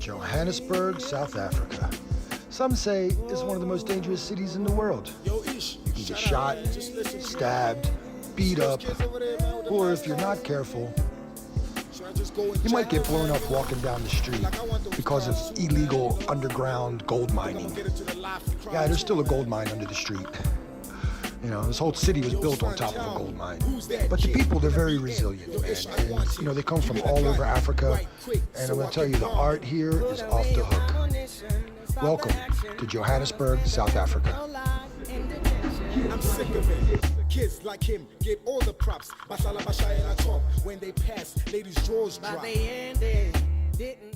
Johannesburg, South Africa. Some say it's one of the most dangerous cities in the world. You can get shot, stabbed, beat up, or if you're not careful, you might get blown up walking down the street because of illegal underground gold mining. Yeah, there's still a gold mine under the street. You know, this whole city was built on top of a gold mine. But the people, they're very resilient, man. And, you know, they come from all over Africa. And I'm gonna tell you, the art here is off the hook. Welcome to Johannesburg, South Africa. I'm sick of it. Kids like him get all the props. Basala Bashaya and I talk. When they pass, ladies' drawers drop. But they ended, didn't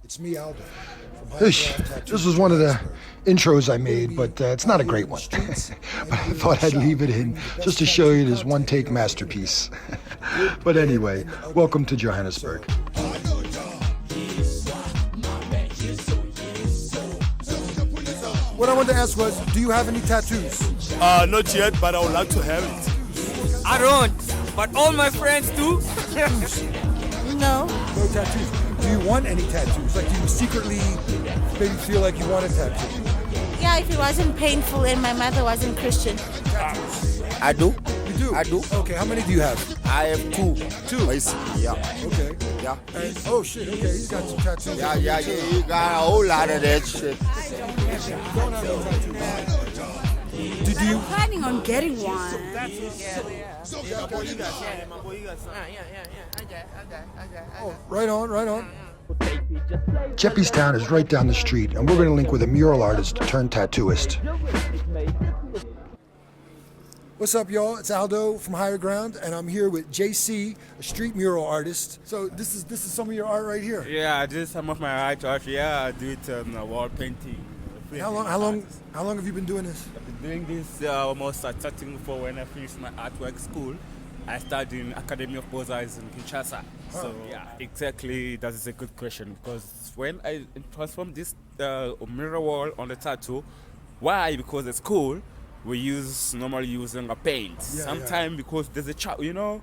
It's me, Aldo. This was one of the intros I made, but it's not a great one. But I thought I'd leave it in just to show you this one-take masterpiece. But anyway, welcome to Johannesburg. What I wanted to ask was, do you have any tattoos? Not yet, but I would like to have it. I don't, but all my friends do. No. No tattoos. Do you want any tattoos? Like, do you secretly maybe feel like you want a tattoo? Yeah, if it wasn't painful and my mother wasn't Christian. I do. You do? I do. Okay, how many do you have? I have two. Two? Yeah. Okay. Yeah. And, oh shit, okay, he's got some tattoos. Yeah, you got a whole lot of that shit. Don't have any tattoos. Did you? Planning on getting one. Oh, right on, right on. Jeppy's Town is right down the street, and we're going to link with a mural artist turned tattooist. What's up, y'all? It's Aldo from Higher Ground, and I'm here with JC, a street mural artist. So this is some of your art right here. Yeah, this is some of my art. Yeah, I do it on wall painting. How long have you been doing this? I've been doing this almost starting for when I finished my artwork school. I studied in Academy of Beaux-Arts in Kinshasa. So yeah, exactly, that is a good question, because when I transformed this mirror wall on the tattoo, why? Because at school we normally using a paint. Sometimes because there's a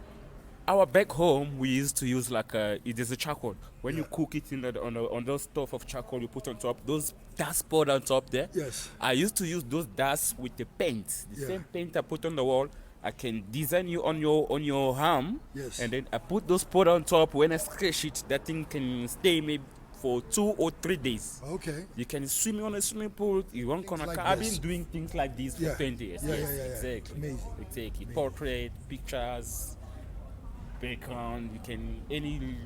our back home we used to use it is a charcoal. When you cook it on those stove of charcoal, you put on top those dust poured on top there. Yes. I used to use those dust with the paint. The same paint I put on the wall, I can design you on your arm. Yes. And then I put those powder on top. When I scratch it, that thing can stay maybe for 2 or 3 days. Okay. You can swim on a swimming pool. You won't Like I've this. been doing things like this for 20 years. Yeah, Yes, yeah. exactly. Amazing. Exactly. Amazing. Portrait, pictures, background. You can any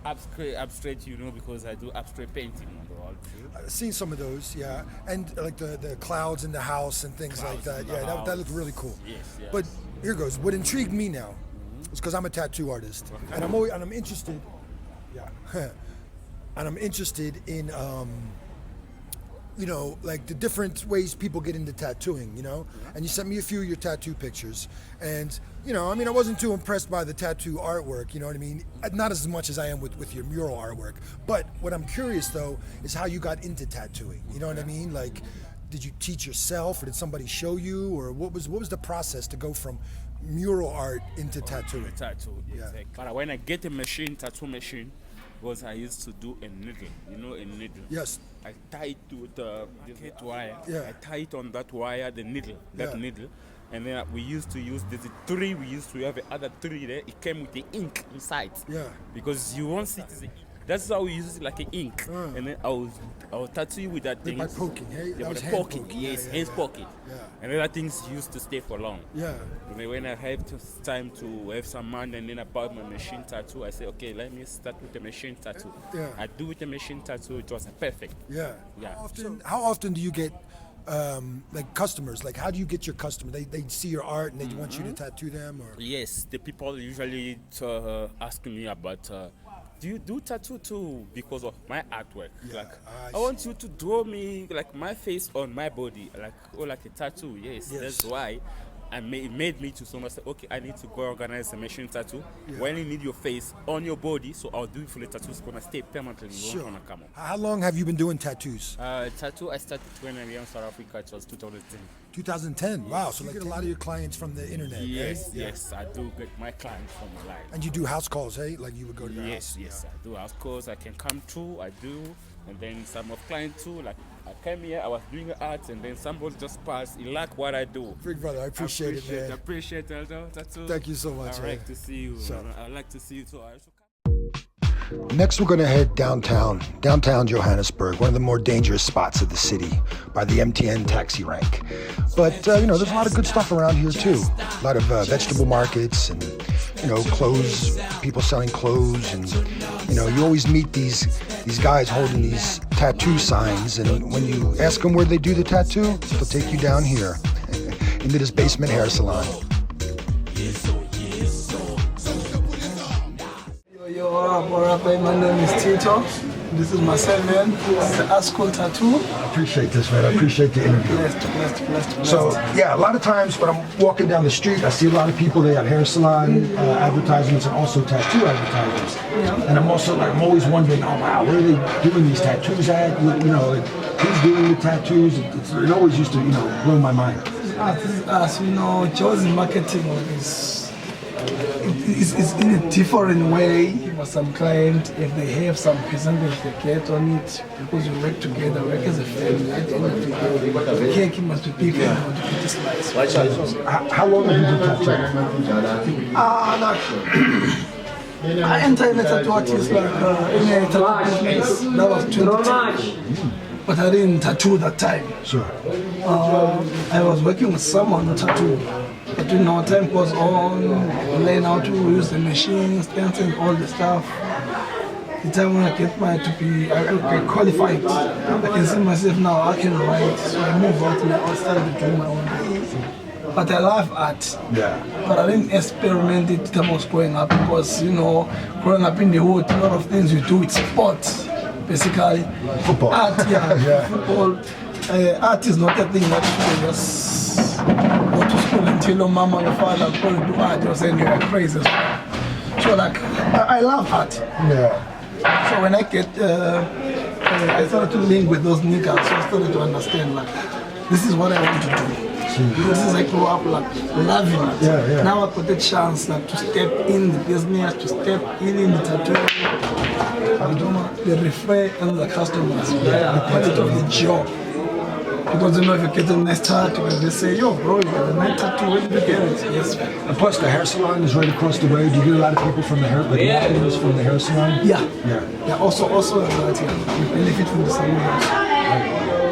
abstract, because I do abstract painting on the wall too. I've seen some of those, yeah. And like the clouds in the house and things like that. in the Yeah, that house. looked really cool. Yes. But here goes. What intrigued me now is because I'm a tattoo artist, and I'm interested. Yeah, and I'm interested in like the different ways people get into tattooing. And you sent me a few of your tattoo pictures, and I wasn't too impressed by the tattoo artwork. You know what I mean? Not as much as I am with your mural artwork. But what I'm curious though is how you got into tattooing. You know what I mean? Like, did you teach yourself, or did somebody show you, or what was the process to go from mural art into tattooing? Tattoo, exactly. But when I get a tattoo machine, was I used to do a needle, a needle. Yes. I tie it to the head wire. Yeah. I tie it on that wire, the needle, needle. And then we used to use, there's a tree, we used to have another tree there. It came with the ink inside. Yeah. Because you won't see it as a ink. That's how we use it, like an ink. And then I will tattoo you with that thing. By poking, hey? Yeah, That with was the hand poking, poking. yes, Yeah, hands yeah. poking. Yeah. And then that things used to stay for long. Yeah. And then when I have time to have some money and then I bought my machine tattoo, I say, okay, let me start with the machine tattoo. Yeah. I do with the machine tattoo, it was perfect. Yeah. Yeah. How often do you get like customers? Like, how do you get your customer? They see your art and they want you to tattoo them, or? Yes, the people usually ask me about, do you do tattoo too? Because of my artwork. Yeah, Like, I I want you to draw me like my face on my body, like a tattoo. Yes, Yes. that's why it made me to so much say, okay, I need to go organize a machine tattoo. When you need your face on your body, so I'll do it for the tattoos gonna stay permanently. Sure. Won't come off. How long have you been doing tattoos? Tattoo I started when I was in South Africa. It was 2010. 2010. Wow. So you get a lot of your clients from the internet. Yes, right? yes, I do get my clients from live. And you do house calls, hey? Like you would go to their house. Yes, I do house calls. I can come through. I do, and then some of clients too. Like I came here, I was doing art, and then somebody just passed. He liked what I do. Big brother, I appreciate it, man. Appreciate it. Tattoo. Thank you so much. I like to see you. Sure. I like to see you too. Next, we're going to head downtown Johannesburg, one of the more dangerous spots of the city, by the MTN taxi rank. But, there's a lot of good stuff around here, too. A lot of vegetable markets and, clothes, people selling clothes. And, you always meet these guys holding these tattoo signs. And when you ask them where they do the tattoo, they'll take you down here into this basement hair salon. Yo, what up, my name is Tito. This is myself, man. This is the Art School Tattoo. I appreciate this, man. I appreciate the interview. Blessed. So, yeah, a lot of times when I'm walking down the street, I see a lot of people, they have hair salon advertisements and also tattoo advertisements. And I'm always wondering, oh, wow, where are they doing these tattoos at? Who's doing the tattoos? It always used to, blow my mind. As you know, chosen marketing is in a different way. For some client, if they have some percentage they get on it, because you work together, work as a family, at the end of the day, the cake must be big and not to be sliced. How long have you been tattooing? I entered in a tattoo artist, in a tattoo business. That was 2010. But I didn't tattoo that time. Sure. I was working with someone who tattooed. But time goes on, learn how to use the machines, stencil, all the stuff. The time when I get I qualified, I can see myself now, I can write. So I moved out and I started doing my own thing. But I love art. Yeah. But I didn't experiment it when I was growing up because, growing up in the hood, a lot of things you do with sports, basically. Football. Art, yeah. Football. Art is not a thing that you can just go to school and tell your mama or father I'm going to do art. You're saying you're crazy. So I love art. Yeah. So when I started to link with those niggas, so I started to understand this is what I want to do. This is I grew up loving it. Yeah. Now I got the chance to step in the business, to step in the tattoo. The refer and the customers, the quality of the job. Because if you get a nice tattoo, they say, yo bro, you got a nice tattoo, where did you get it? Yes. And plus the hair salon is right across the way. Do you get a lot of people from the hair, from the hair salon? Yeah. Also that, you benefit from the salon.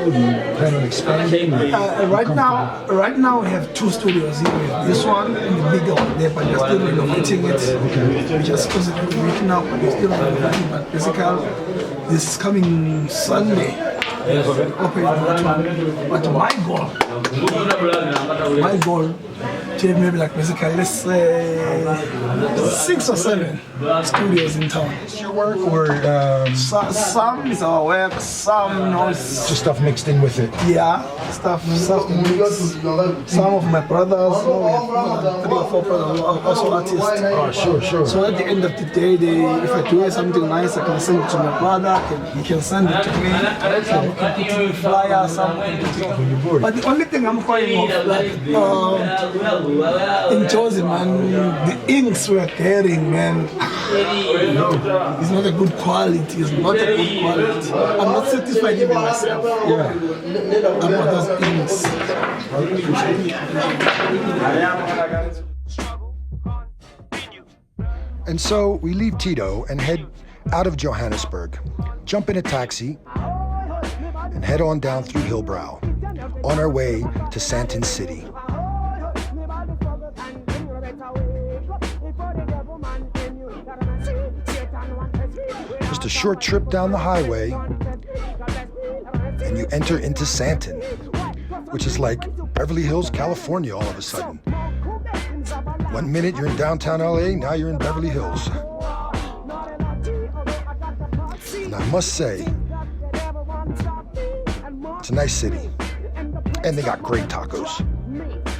Do you plan on expanding? Right now we have 2 studios here. We have this one and the bigger one there, but we're still renovating it. Okay. We just closed it a week now, but we're still renovating. But basically, this coming Sunday, open but my goal to have maybe basically let's say 6 or 7 studios in town. Is your work or some is our work, some it's just stuff mixed in with it? Yeah, stuff mixed. Some of my brothers, we have 3 or 4 brothers who are also artists. Oh, sure. So at the end of the day, if I do something nice, I can send it to my brother, he can send it to me, so we can put it in the flyer, some can put it on. But the only thing I'm calling off, in Josie, man, the inks we're carrying, man, it's not a good quality. It's not a good quality. I'm not satisfied even myself. Yeah. About those inks. And so we leave Tito and head out of Johannesburg, jump in a taxi, and head on down through Hillbrow, on our way to Sandton City. Just a short trip down the highway, and you enter into Sandton, which is like Beverly Hills, California all of a sudden. 1 minute you're in downtown LA, now you're in Beverly Hills. And I must say, it's a nice city, and they got great tacos.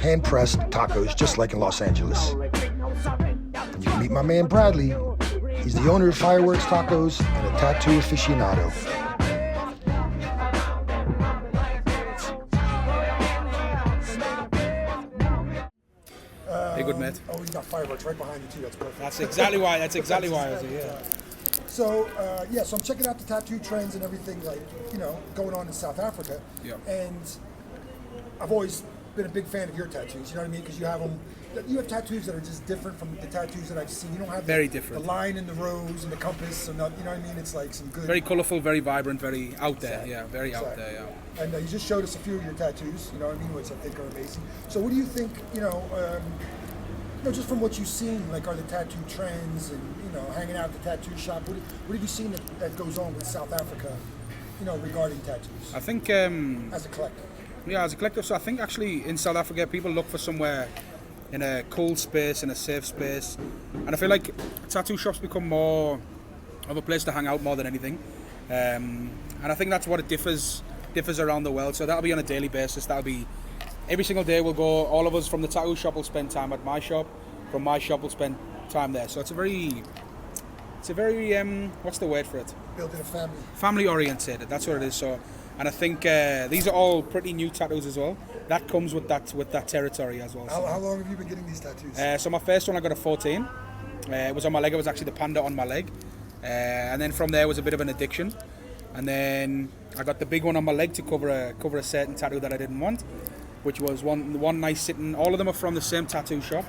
hand-pressed tacos just like in Los Angeles. And you can meet my man Bradley. He's the owner of Fireworks Tacos and a tattoo aficionado. Hey, good mate. Oh, you got Fireworks right behind you too. That's perfect. That's exactly why. That's exactly why I was here. Yeah. So so I'm checking out the tattoo trends and everything, like, you know, going on in South Africa. Yeah. And I've always been a big fan of your tattoos. You know what I mean? Because you have them. You have tattoos that are just different from the tattoos that I've seen. You don't have Very different. The line and the rose and the compass, and you know what I mean? It's like some good. Very colourful, very vibrant, very out there. Exactly. Yeah, very out Exactly. there. Yeah. And you just showed us a few of your tattoos. You know what I mean? Which I think are amazing. So what do you think? Just from what you've seen, like, are the tattoo trends and, you know, hanging out at the tattoo shop, what have you seen that goes on with South Africa, you know, regarding tattoos? I think. As a collector. Yeah, as a collective. So I think actually in South Africa, people look for somewhere in a cool space, in a safe space, and I feel like tattoo shops become more of a place to hang out more than anything. And I think that's what it differs around the world. So that'll be on a daily basis. That'll be every single day. We'll go. All of us from the tattoo shop will spend time at my shop. From my shop, we'll spend time there. So it's a very what's the word for it? Building a family. Family orientated. That's what it is. So, and I think these are all pretty new tattoos as well. That comes with that territory as well. How long have you been getting these tattoos? So my first one I got at 14. It was on my leg. It was actually the panda on my leg. And then from there was a bit of an addiction. And then I got the big one on my leg to cover a certain tattoo that I didn't want, which was one nice sitting. All of them are from the same tattoo shop,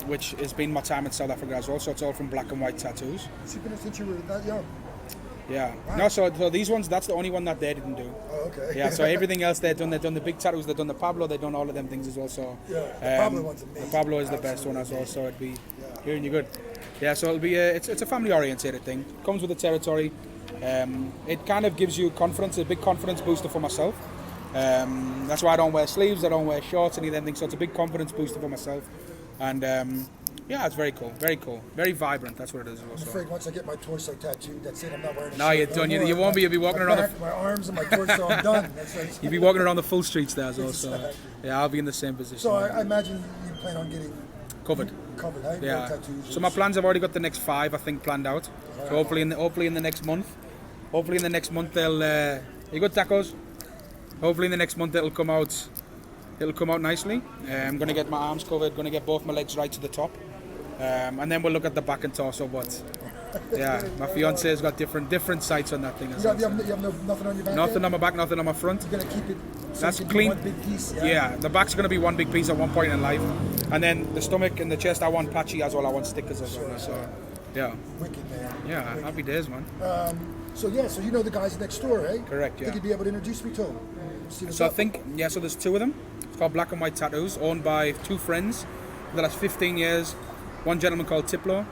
which has been my time in South Africa as well. So it's all from Black and White Tattoos. It's been since you were that young. Yeah. Wow. No, so these ones, that's the only one that they didn't do. Oh, okay. Yeah, so everything else they've done the big tattoos, they've done the Pablo, they've done all of them things as well. So yeah, the Pablo one's amazing. The Pablo is the best one as well, so it'd be hearing you good. Yeah, so it'll be it's a family oriented thing. Comes with the territory. It kind of gives you confidence, a big confidence booster for myself. That's why I don't wear sleeves, I don't wear shorts, any of them things. So it's a big confidence booster for myself. And yeah, it's very cool, very vibrant. That's what it is. I'm afraid once I get my torso tattooed, that's it. I'm not wearing a No, shirt you're done. You won't be. You'll be walking around. My arms and my torso. I'm done. You'll be walking around the full streets there as well. Exactly. So yeah, I'll be in the same position. So I imagine you plan on getting covered. Hey? Yeah. Tattoos. So my plans, I've already got the next 5, I think, planned out. So hopefully in the next month, they'll. You got tacos? Hopefully in the next month it'll come out. It'll come out nicely. I'm gonna get my arms covered. Gonna get both my legs right to the top. And then we'll look at the back and torso, but yeah, my fiance's got different sights on that thing. You have nothing on your back? Nothing on my back, nothing on my front. You're gonna keep it. So That's you can do clean. One big piece. Yeah, the back's gonna be one big piece at one point in life, and then the stomach and the chest I want patchy as well. I want stickers as well. So yeah. Wicked, man. Yeah, Wicked. happy days, man. So you know the guys next door, eh? Correct. Yeah. Think you'd be able to introduce me to them? So I think so there's 2 of them. It's called Black and White Tattoos, owned by 2 friends for the last 15 years. One gentleman called Tiplo,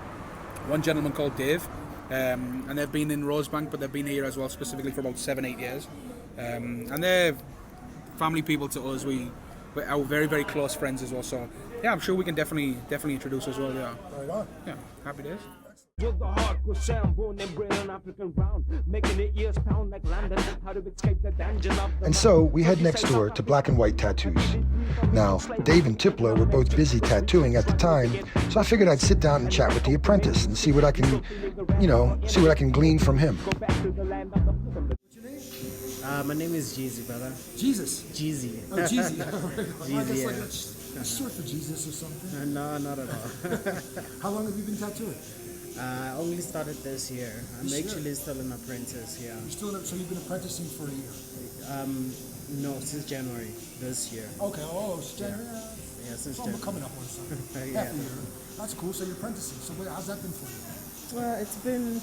one gentleman called Dave, and they've been in Rosebank, but they've been here as well specifically for about 7-8 years. And they're family people to us. We're very, very close friends as well. So yeah, I'm sure we can definitely introduce as well. Yeah. Right on. Yeah. Happy days. With the hardcore sound, born and bred on African ground, making it ears pound like London. How to escape the danger of the And so we head next door to Black and White Tattoos. Now, Dave and Tiplo were both busy tattooing at the time, so I figured I'd sit down and chat with the apprentice and see what I can, glean from him. My name is Jeezy, brother. Jesus. Jeezy. Oh, Jeezy. Jeezy, like that's short for Jesus or something. No, not at all. How long have you been tattooing? I only started this year. I'm actually still an apprentice here. So you've been apprenticing for a year? No, since January this year. Okay, since January? Yeah, since January. Coming up on something. Yeah. Half a year. That's cool, so you're apprenticing. So how's that been for you? Well, it's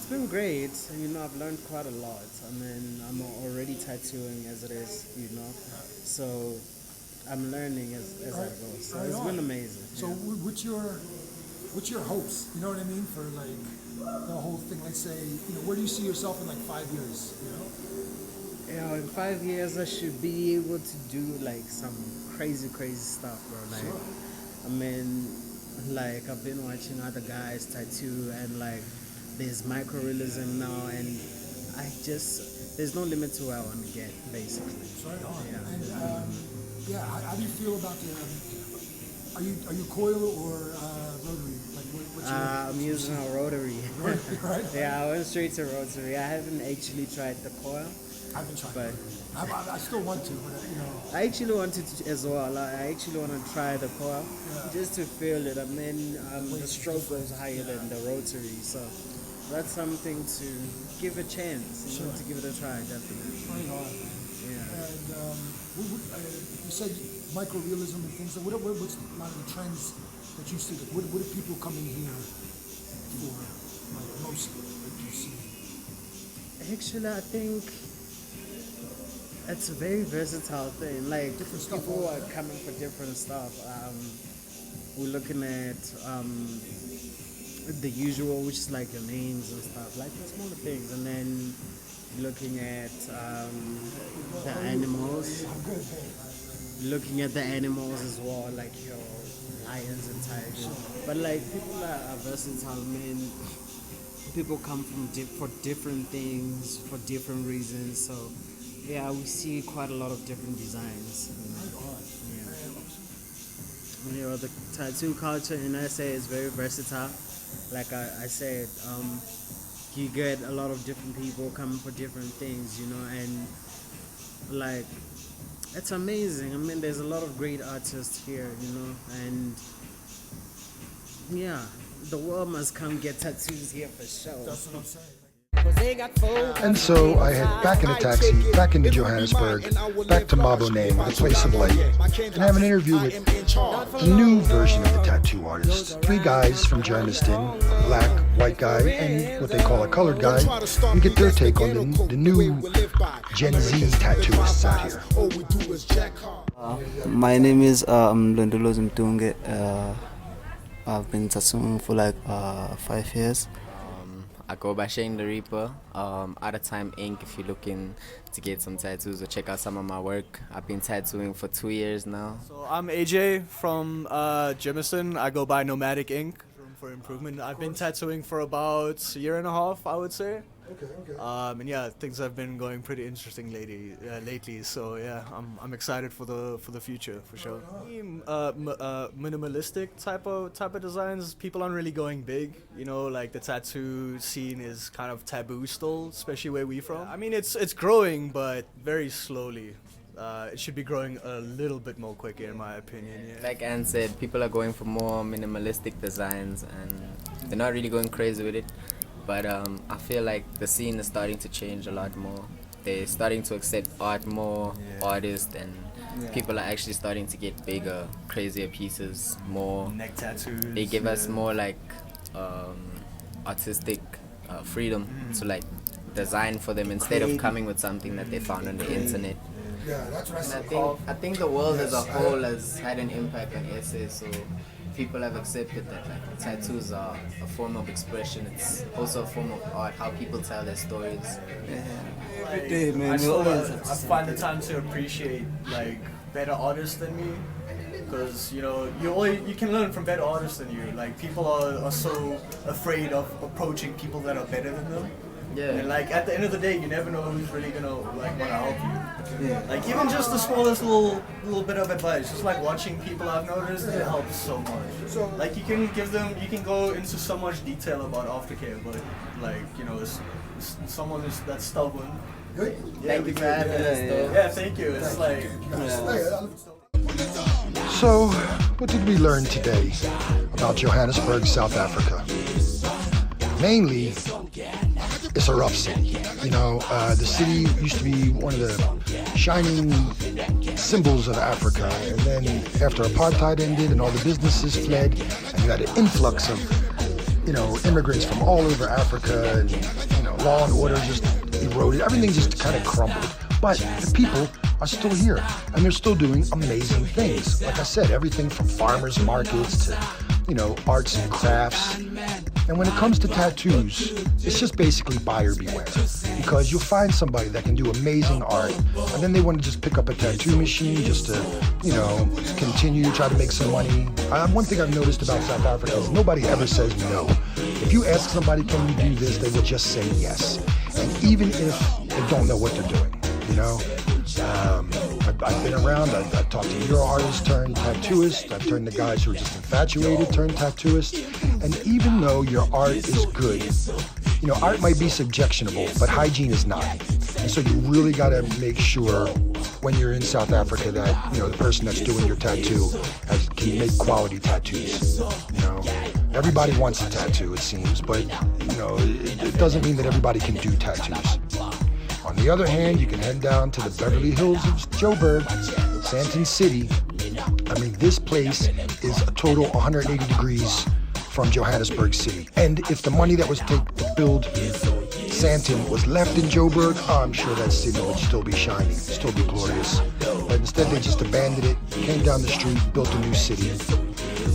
been great. I've learned quite a lot. I'm already tattooing as it is, So I'm learning as I go. So it's been amazing. So what's your hopes? You know what I mean? For like the whole thing, let's say, where do you see yourself in like 5 years? In 5 years I should be able to do like some crazy stuff, bro. Like, I've been watching other guys tattoo, and like there's micro-realism now, and there's no limit to where I want to get, basically. Right on. Yeah. And Yeah, how do you feel about the? Are you coil or rotary? Like what's your? I'm using a rotary. Right? Yeah, I went straight to rotary. I haven't actually tried the coil. I haven't tried. But I still want to, but you know. I actually wanted to as well. I actually want to try the coil just to feel it. I mean, the stroke goes higher than the rotary, so that's something to give a chance. You know, to give it a try, definitely. Right on. Yeah. And you said microrealism and things. What's a lot of the trends that you see? What are people coming here for? Like mostly, that you see? Actually, I think it's a very versatile thing. Like Different stuff, people are coming for different stuff. We're looking at the usual, which is like your names and stuff, like the smaller things, and then looking at the animals. Looking at the animals as well, like your lions and tigers. But like people are versatile. I mean, people come from for different things for different reasons. So yeah, we see quite a lot of different designs. Yeah. You know, the tattoo culture in SA is very versatile. Like I said, you get a lot of different people coming for different things, you know, and like it's amazing. I mean, there's a lot of great artists here, you know, and yeah, the world must come get tattoos here for sure. That's what I'm saying. And so I head back in a taxi, back into Johannesburg, back to Maboneng, the place of light, and have an interview with the new version of the tattoo artist. 3 guys from Germiston, a black, white guy, and what they call a colored guy, and get their take on the new Gen Z tattooists out here. My name is Mlondolozi Mtunge. I've been tattooing for like 5 years. I go by Shane the Reaper, Out of Time Ink. If you're looking to get some tattoos or check out some of my work, I've been tattooing for 2 years now. So I'm AJ from Jameson. I go by Nomadic Ink. Room for improvement. I've been tattooing for about a year and a half, I would say. Okay. And yeah, things have been going pretty interesting lately. So yeah, I'm excited for the future for sure. Minimalistic type of designs. People aren't really going big. You know, like the tattoo scene is kind of taboo still, especially where we from. I mean, it's growing, but very slowly. It should be growing a little bit more quicker, in my opinion. Yeah. Like Anne said, people are going for more minimalistic designs, and they're not really going crazy with it. But I feel like the scene is starting to change a lot more. They're starting to accept art more, artists, and people are actually starting to get bigger, crazier pieces, more. Neck tattoos. They give us more like artistic freedom to like design for them instead of coming with something that they found on the internet. Yeah, that's what I said. I think the world as a whole has had an impact on SA, so people have accepted that like tattoos are a form of expression. It's also a form of art, how people tell their stories. I find the time to appreciate like better artists than me, because you know you can learn from better artists than you. Like people are so afraid of approaching people that are better than them. Yeah. And like at the end of the day, you never know who's really gonna like wanna help you. Yeah. Like even just the smallest little bit of advice, just like watching people, I've noticed it helps so much. So like you can go into so much detail about aftercare, but like you know, someone that's stubborn. Good. Thank you for having us, though. Yeah, thank you. It's like. So, what did we learn today about Johannesburg, South Africa? Mainly, it's a rough city. You know, the city used to be one of the shining symbols of Africa, and then after apartheid ended and all the businesses fled, and you had an influx of, you know, immigrants from all over Africa, and you know, law and order just eroded. Everything just kind of crumbled. But the people are still here, and they're still doing amazing things. Like I said, everything from farmers markets to, you know, arts and crafts. And when it comes to tattoos, it's just basically buyer beware. Because you'll find somebody that can do amazing art, and then they want to just pick up a tattoo machine just to, you know, continue to try to make some money. One thing I've noticed about South Africa is nobody ever says no. If you ask somebody, can you do this, they will just say yes. And even if they don't know what they're doing, you know? I've been around, I've talked to mural artists turned tattooists, I've turned to guys who are just infatuated turned tattooists, and even though your art is good, you know, art might be subjectionable, but hygiene is not. And so you really gotta make sure when you're in South Africa that, you know, the person that's doing your tattoo can make quality tattoos. You know, everybody wants a tattoo, it seems, but, you know, it doesn't mean that everybody can do tattoos. On the other hand, you can head down to the Beverly Hills of Joburg, Sandton City. I mean, this place is a total 180 degrees from Johannesburg City. And if the money that was taken to build Sandton was left in Joburg, I'm sure that city would still be shining, still be glorious. But instead they just abandoned it, came down the street, built a new city,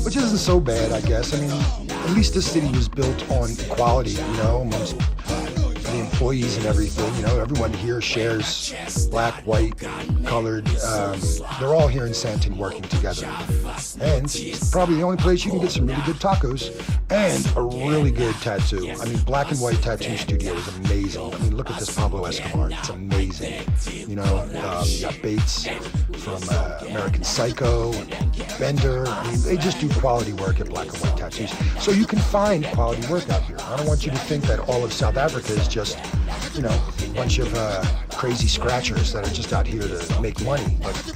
which isn't so bad, I guess. I mean, at least this city was built on equality, you know, amongst the employees and everything. You know, everyone here shares black, white, colored. They're all here in Sandton working together. And it's probably the only place you can get some really good tacos and a really good tattoo. I mean, Black and White Tattoo Studio is amazing. I mean, look at this Pablo Escobar. It's amazing. You know, you got Bates from American Psycho, Bender. I mean, they just do quality work at Black and White Tattoos. So you can find quality work out here. I don't want you to think that all of South Africa is just, you know, a bunch of crazy scratchers that are just out here to make money. But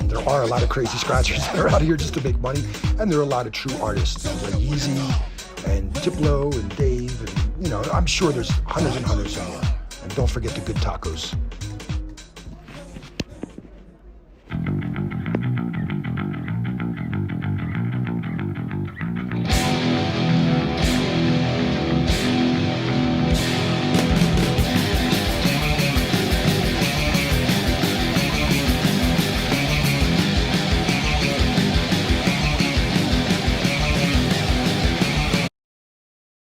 there are a lot of crazy scratchers that are out here just to make money, and there are a lot of true artists like Yeezy and Diplo and Dave, and, you know, I'm sure there's hundreds and hundreds more. And don't forget the good tacos.